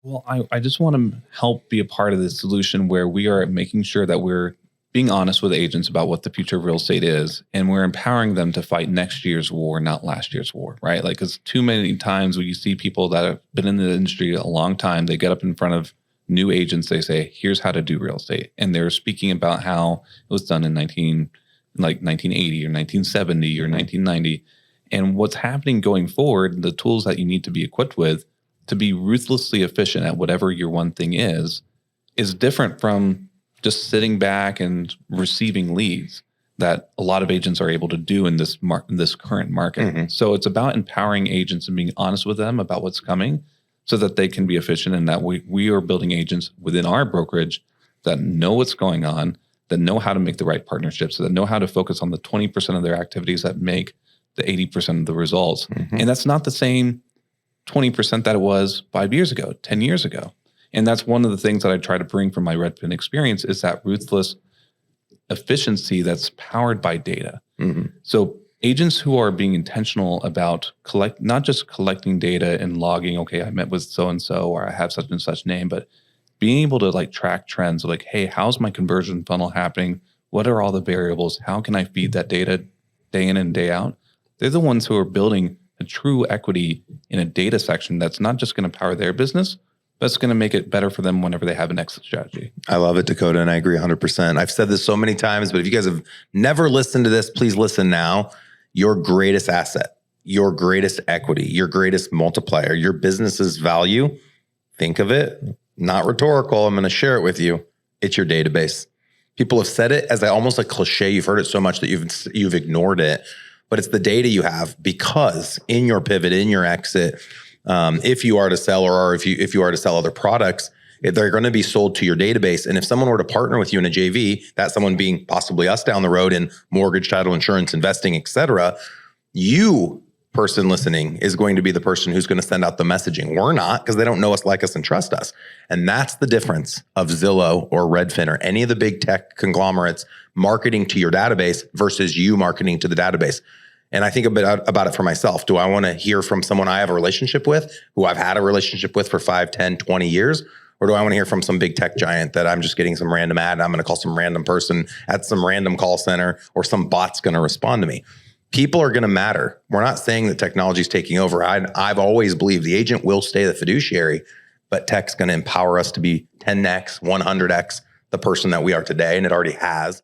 Well, I just want to help be a part of the solution where we are making sure that we're being honest with agents about what the future of real estate is, and we're empowering them to fight next year's war, not last year's war, right? Like, because too many times when you see people that have been in the industry a long time, they get up in front of new agents, they say, here's how to do real estate. And they're speaking about how it was done in 1980 or 1970 or 1990. And what's happening going forward, the tools that you need to be equipped with to be ruthlessly efficient at whatever your one thing is different from just sitting back and receiving leads that a lot of agents are able to do in this current market. So it's about empowering agents and being honest with them about what's coming so that they can be efficient, and that we are building agents within our brokerage that know what's going on, that know how to make the right partnerships, that know how to focus on the 20% of their activities that make the 80% of the results. And that's not the same 20% that it was 5 years ago, 10 years ago. And that's one of the things that I try to bring from my Redfin experience is that ruthless efficiency that's powered by data. So agents who are being intentional about not just collecting data and logging, okay, I met with so-and-so, or I have such and such name, but being able to like track trends, like, hey, how's my conversion funnel happening? What are all the variables? How can I feed that data day in and day out? They're the ones who are building a true equity in a data section that's not just going to power their business, but it's going to make it better for them whenever they have an exit strategy. I love it, Dakotah, and I agree 100%. I've said this so many times, but if you guys have never listened to this, please listen now. Your greatest asset, your greatest equity, your greatest multiplier, your business's value, think of it, not rhetorical, I'm going to share it with you. It's your database. People have said it as almost a cliche. You've heard it so much that you've ignored it. But it's the data you have, because in your pivot, in your exit, if you are to sell, or if you are to sell other products, they're going to be sold to your database. And if someone were to partner with you in a JV, that someone being possibly us down the road in mortgage, title, insurance, investing, et cetera, you, person listening, is going to be the person who's going to send out the messaging. We're not, because they don't know us, like us, and trust us. And that's the difference of Zillow or Redfin or any of the big tech conglomerates marketing to your database versus you marketing to the database. And I think a bit about it for myself. Do I want to hear from someone I have a relationship with, who I've had a relationship with for 5, 10, 20 years? Or do I want to hear from some big tech giant that I'm just getting some random ad and I'm going to call some random person at some random call center, or some bot's going to respond to me? People are going to matter. We're not saying that technology is taking over. I've always believed the agent will stay the fiduciary, but tech's going to empower us to be 10x, 100x the person that we are today, and it already has.